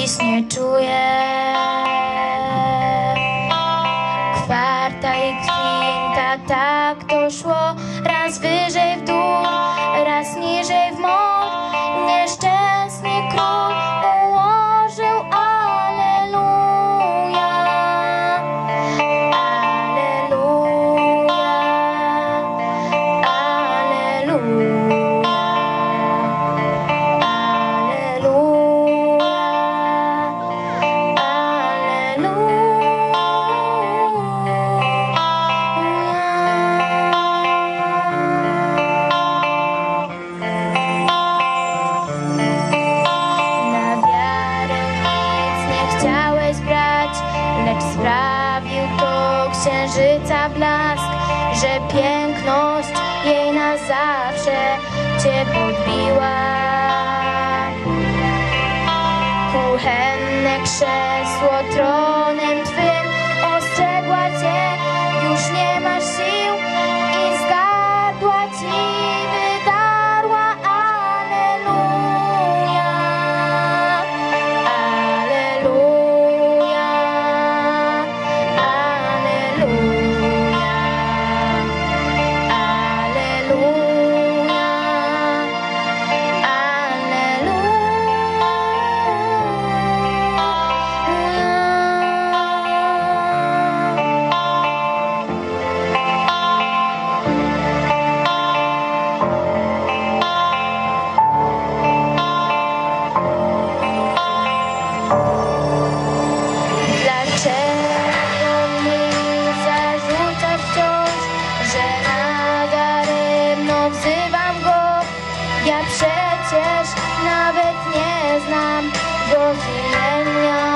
dziś nie czuję. Kwarta i kwinta, tak to szło. Raz wyżej w dół, raz niżej w mor. Nieszczęsny król ułożył alleluja, alleluja, alleluja, lecz sprawił to księżyca blask, że piękność jej na zawsze cię podbiła. Kuchenne krzesło tronem twym ostrzegła cię, już nie masz sił i z gardła ci wydarła alleluja, alleluja, alleluja, alleluja, Dlaczego mi zarzucasz wciąż, że nadaremno wzywam go? Ja przecież nawet nie znam go z imienia.